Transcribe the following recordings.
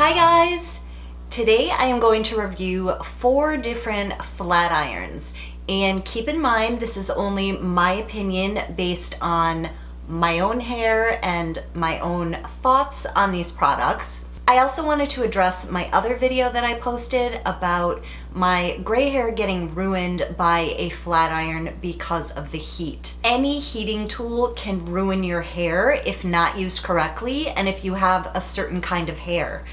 Hi guys! Today I am going to review 4 different flat irons, and keep in mind this is only my opinion based on my own hair and my own thoughts on these products. I also wanted to address my other video that I posted about my gray hair getting ruined by a flat iron because of the heat. Any heating tool can ruin your hair if not used correctly and if you have a certain kind of hair.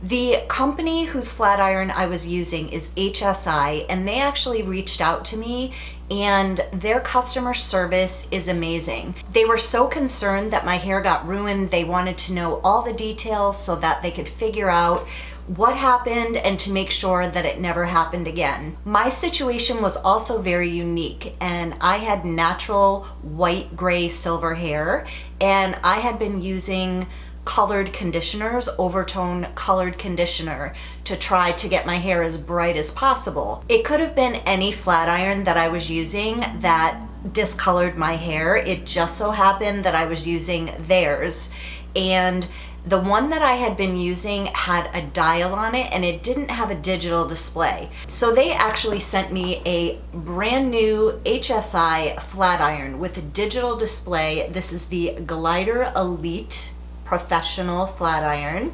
The company whose flat iron I was using is HSI, and they actually reached out to me, and their customer service is amazing. They were so concerned that my hair got ruined. They wanted to know all the details so that they could figure out what happened and to make sure that it never happened again. My situation was also very unique, and I had natural white, gray, silver hair, and I had been using colored conditioners, overtone colored conditioner, to try to get my hair as bright as possible. It could have been any flat iron that I was using that discolored my hair. It just so happened that I was using theirs, and the one that I had been using had a dial on it and it didn't have a digital display. So they actually sent me a brand new HSI flat iron with a digital display. This is the Glider Elite Professional flat iron,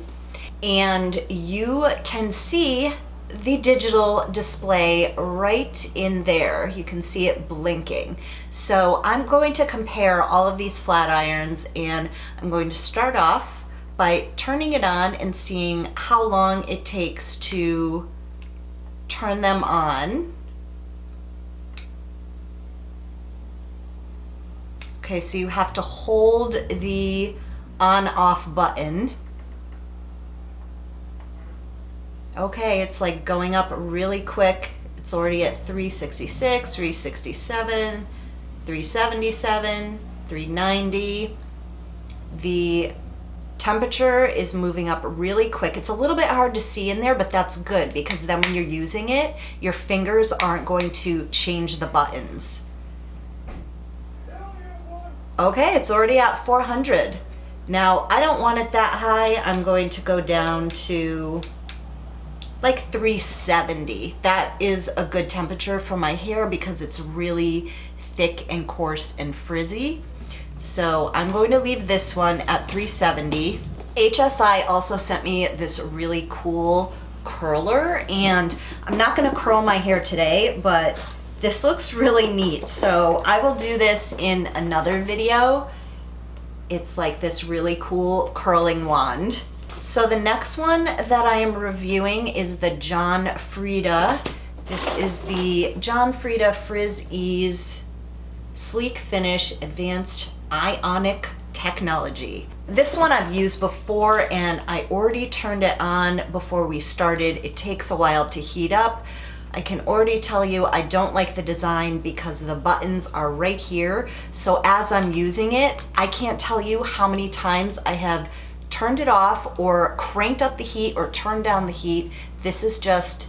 and you can see the digital display right in there. You can see it blinking. So I'm going to compare all of these flat irons, and I'm going to start off by turning it on and seeing how long it takes to turn them on. Okay, so you have to hold the on-off button. Okay, it's like going up really quick. It's already at 366, 367, 377, 390. The temperature is moving up really quick. It's a little bit hard to see in there, but that's good because then when you're using it, your fingers aren't going to change the buttons. Okay, it's already at 400. Now, I don't want it that high. I'm going to go down to like 370. That is a good temperature for my hair because it's really thick and coarse and frizzy. So I'm going to leave this one at 370. HSI also sent me this really cool curler, and I'm not going to curl my hair today, but this looks really neat. So I will do this in another video. It's like this really cool curling wand. So the next one that I am reviewing is the John Frieda. This is the John Frieda Frizz Ease Sleek Finish Advanced Ionic Technology. This one I've used before, and I already turned it on before we started. It takes a while to heat up. I can already tell you I don't like the design because the buttons are right here. So as I'm using it, I can't tell you how many times I have turned it off or cranked up the heat or turned down the heat. This is just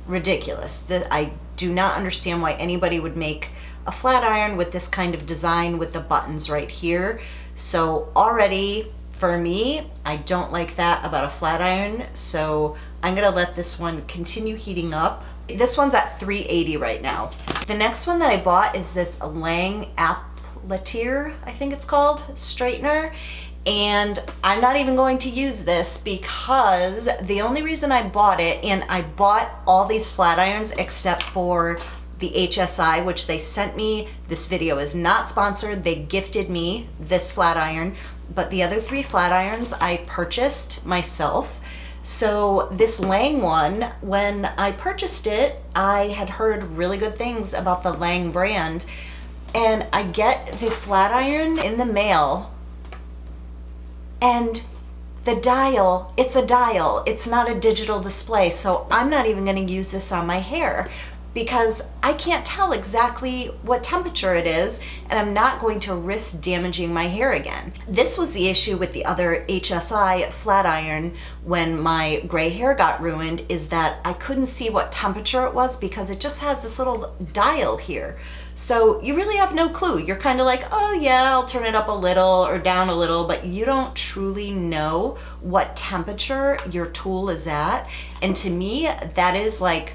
ridiculous. I do not understand why anybody would make a flat iron with this kind of design with the buttons right here. So already for me, I don't like that about a flat iron. So I'm gonna let this one continue heating up. This one's at 380 right now. The next one that I bought is this Lang Appliator, I think it's called, straightener. And I'm not even going to use this because the only reason I bought it, and I bought all these flat irons except for the HSI, which they sent me. This video is not sponsored. They gifted me this flat iron, but the other 3 flat irons I purchased myself. So this Lang one, when I purchased it, I had heard really good things about the Lang brand, and I get the flat iron in the mail, and the dial, it's a dial, it's not a digital display. So I'm not even going to use this on my hair because I can't tell exactly what temperature it is, and I'm not going to risk damaging my hair again. This was the issue with the other HSI flat iron when my gray hair got ruined, is that I couldn't see what temperature it was because it just has this little dial here. So you really have no clue. You're kind of like, oh yeah, I'll turn it up a little or down a little, but you don't truly know what temperature your tool is at. And to me, that is like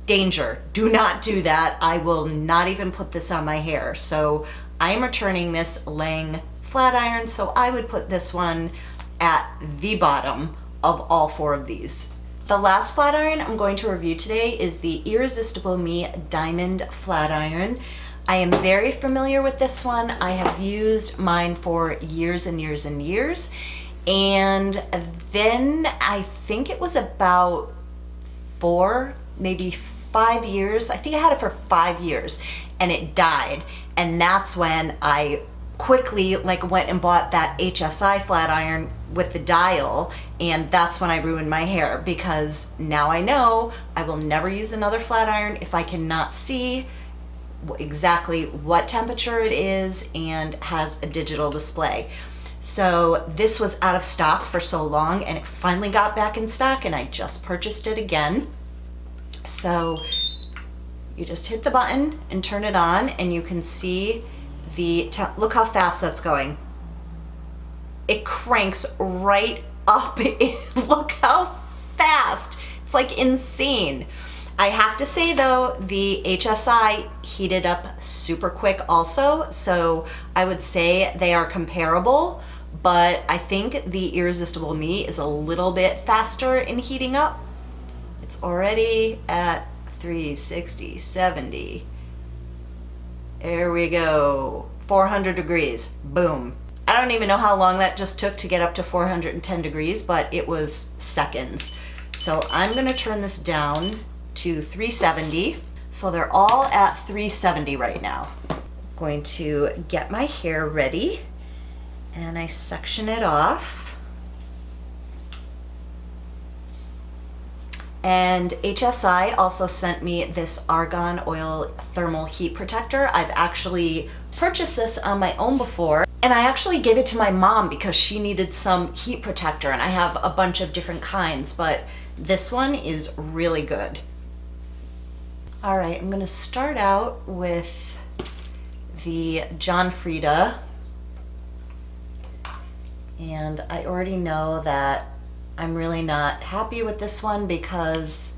danger. Do not do that. I will not even put this on my hair. So I am returning this laying flat iron. So I would put this one at the bottom of all 4 of these. The last flat iron I'm going to review today is the Irresistible Me Diamond Flat Iron. I am very familiar with this one. I have used mine for years and years and years. And then I think it was about 4, maybe 5 years. I think I had it for 5 years and it died. And that's when I quickly went and bought that HSI flat iron with the dial, and that's when I ruined my hair, because now I know I will never use another flat iron if I cannot see exactly what temperature it is and has a digital display. So this was out of stock for so long and it finally got back in stock and I just purchased it again. So you just hit the button and turn it on and you can see look how fast that's going. It cranks right up. Look how fast. It's like insane. I have to say though, the HSI heated up super quick also. So I would say they are comparable, but I think the Irresistible Me is a little bit faster in heating up. It's already at 360, 70. There we go. 400 degrees. Boom. I don't even know how long that just took to get up to 410 degrees, but it was seconds. So I'm going to turn this down to 370. So they're all at 370 right now. I'm going to get my hair ready and I section it off. And HSI also sent me this argan oil thermal heat protector. I've actually purchased this on my own before, and I actually gave it to my mom because she needed some heat protector, and I have a bunch of different kinds, but this one is really good. All right, I'm gonna start out with the Frieda, and I already know that I'm really not happy with this one because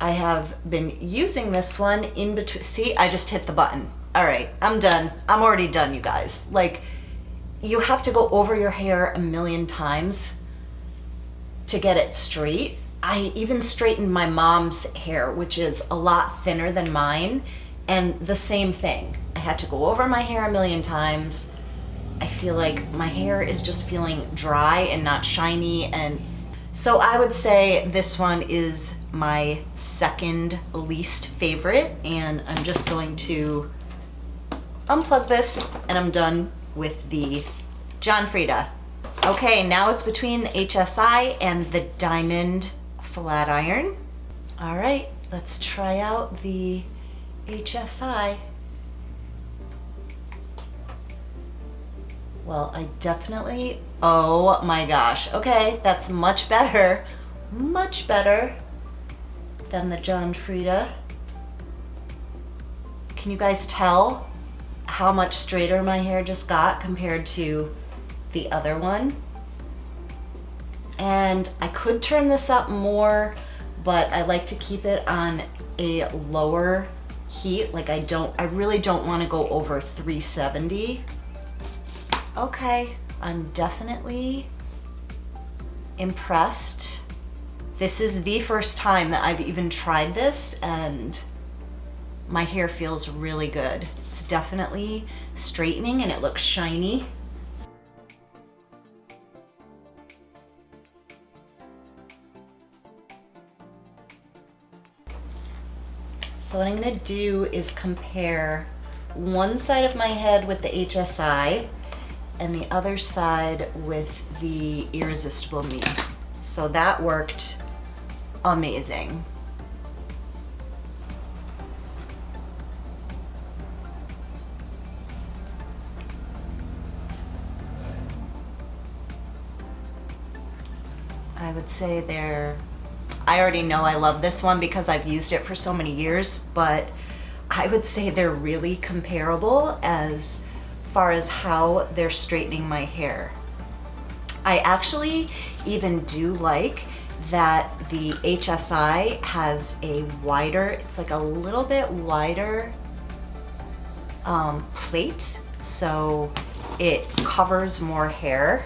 I have been using this one in between. See, I just hit the button. All right, I'm done. I'm already done, you guys. Like, you have to go over your hair a million times to get it straight. I even straightened my mom's hair, which is a lot thinner than mine, and the same thing. I had to go over my hair a million times. I feel like my hair is just feeling dry and not shiny, and so I would say this one is my second least favorite, and I'm just going to unplug this and I'm done with the Frieda. Okay, now it's between the HSI and the Diamond Flat Iron. All right, let's try out the HSI. Well, I definitely, oh my gosh. Okay, that's much better than the Frieda. Can you guys tell how much straighter my hair just got compared to the other one? And I could turn this up more, but I like to keep it on a lower heat. Like I really don't want to go over 370. Okay, I'm definitely impressed. This is the first time that I've even tried this and my hair feels really good. It's definitely straightening and it looks shiny. So what I'm gonna do is compare one side of my head with the HSI and the other side with the Irresistible Me. So that worked amazing. I would say I already know I love this one because I've used it for so many years, but I would say they're really comparable as far as how they're straightening my hair. I actually even do like that the HSI has a wider, it's like a little bit wider plate, so it covers more hair.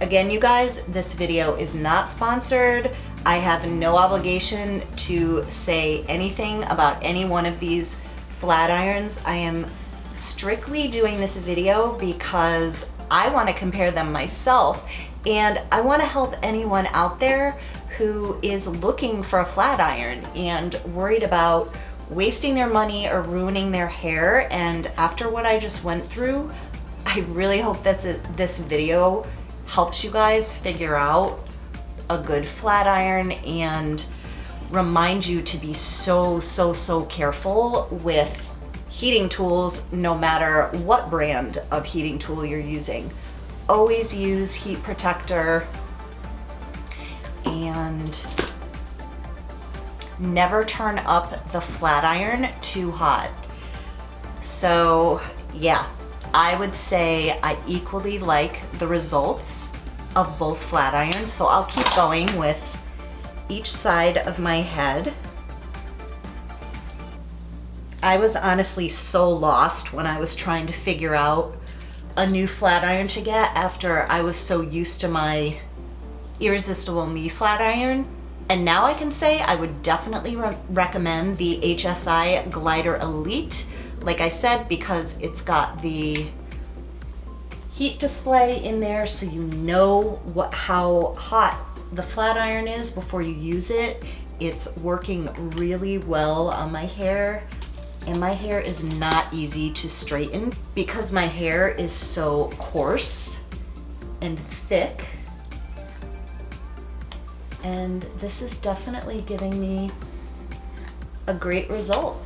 Again, you guys, this video is not sponsored. I have no obligation to say anything about any one of these flat irons. I am strictly doing this video because I want to compare them myself, and I want to help anyone out there who is looking for a flat iron and worried about wasting their money or ruining their hair. And after what I just went through, I really hope that this video helps you guys figure out a good flat iron and remind you to be so careful with heating tools, no matter what brand of heating tool you're using. Always use heat protector and never turn up the flat iron too hot. So yeah, I would say I equally like the results of both flat irons. So I'll keep going with each side of my head. I was honestly so lost when I was trying to figure out a new flat iron to get after I was so used to my Irresistible Me flat iron. And now I can say I would definitely recommend the HSI Glider Elite, like I said, because it's got the heat display in there, so you know how hot the flat iron is before you use it. It's working really well on my hair, and my hair is not easy to straighten because my hair is so coarse and thick. And this is definitely giving me a great result.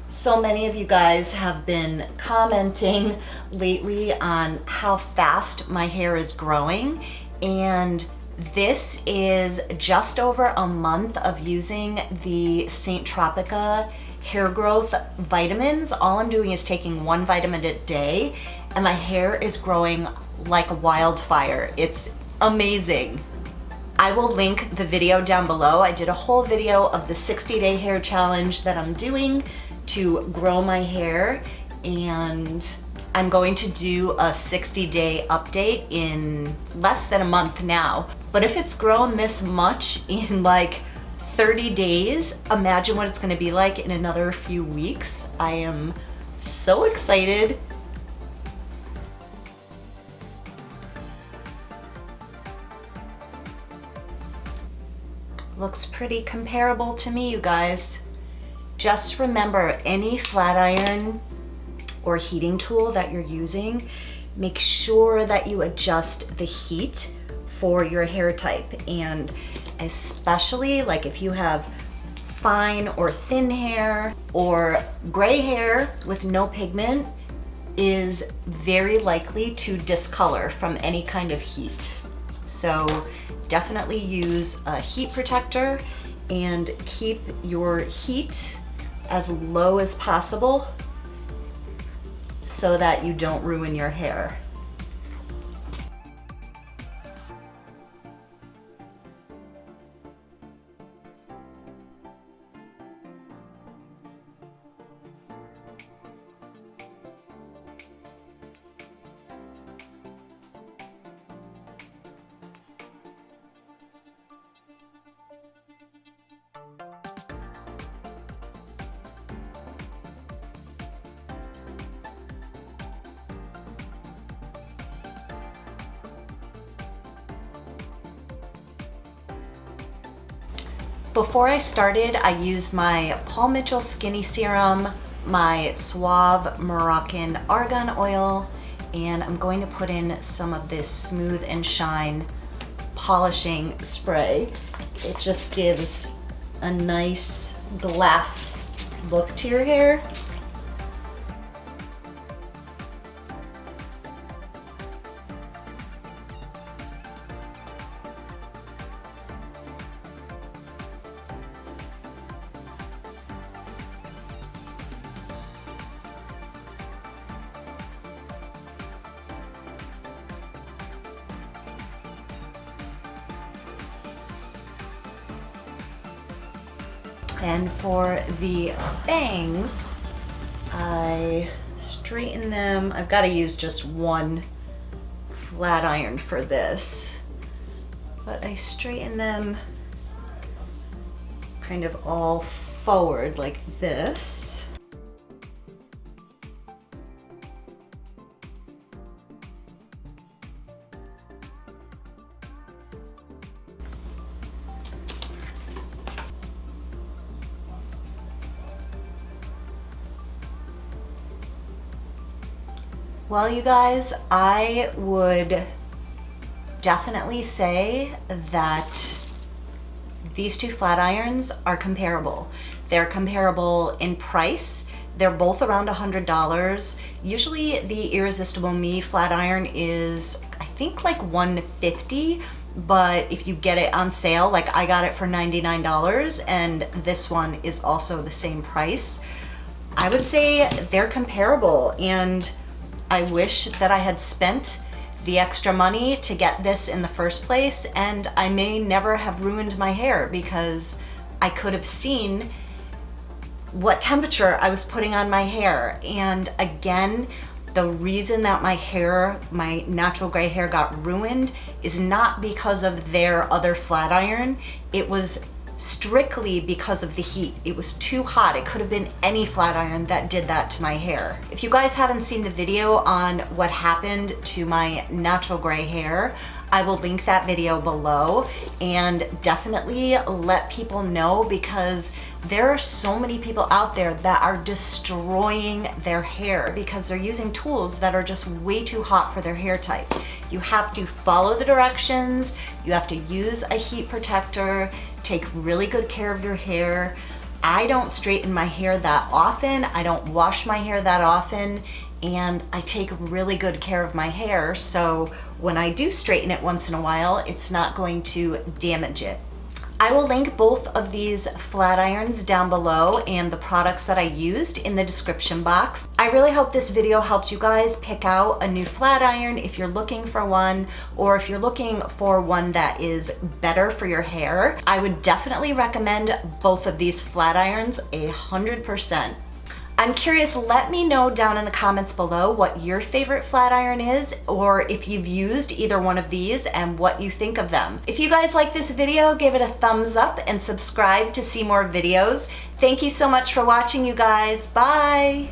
So many of you guys have been commenting lately on how fast my hair is growing, and this is just over a month of using the St. Tropica hair growth vitamins. All I'm doing is taking one vitamin a day, and my hair is growing like wildfire. It's amazing. I will link the video down below. I did a whole video of the 60-day hair challenge that I'm doing to grow my hair, and I'm going to do a 60-day update in less than a month now. But if it's grown this much in like 30 days, imagine what it's gonna be like in another few weeks. I am so excited. Looks pretty comparable to me, you guys. Just remember, any flat iron or heating tool that you're using, make sure that you adjust the heat for your hair type. And especially like if you have fine or thin hair, or gray hair with no pigment is very likely to discolor from any kind of heat. So definitely use a heat protector and keep your heat as low as possible so that you don't ruin your hair. Before I started, I used my Paul Mitchell Skinny Serum, my Suave Moroccan Argan Oil, and I'm going to put in some of this Smooth and Shine polishing spray. It just gives a nice glass look to your hair. And for the bangs, I straighten them. I've got to use just one flat iron for this, but I straighten them kind of all forward like this. Well, you guys, I would definitely say that these two flat irons are comparable. They're comparable in price. They're both around $100. Usually the Irresistible Me flat iron is, I think, like $150, but if you get it on sale, like I got it for $99, and this one is also the same price, I would say they're comparable, and I wish that I had spent the extra money to get this in the first place, and I may never have ruined my hair because I could have seen what temperature I was putting on my hair. And again, the reason that my hair, my natural gray hair, got ruined is not because of their other flat iron. It was strictly because of the heat. It was too hot. It could have been any flat iron that did that to my hair. If you guys haven't seen the video on what happened to my natural gray hair, I will link that video below, and definitely let people know, because there are so many people out there that are destroying their hair because they're using tools that are just way too hot for their hair type. You have to follow the directions, you have to use a heat protector, take really good care of your hair. I don't straighten my hair that often, I don't wash my hair that often, and I take really good care of my hair, so when I do straighten it once in a while, it's not going to damage it. I will link both of these flat irons down below and the products that I used in the description box. I really hope this video helped you guys pick out a new flat iron if you're looking for one, or if you're looking for one that is better for your hair. I would definitely recommend both of these flat irons 100%. I'm curious, let me know down in the comments below what your favorite flat iron is, or if you've used either one of these and what you think of them. If you guys like this video, give it a thumbs up and subscribe to see more videos. Thank you so much for watching, you guys. Bye!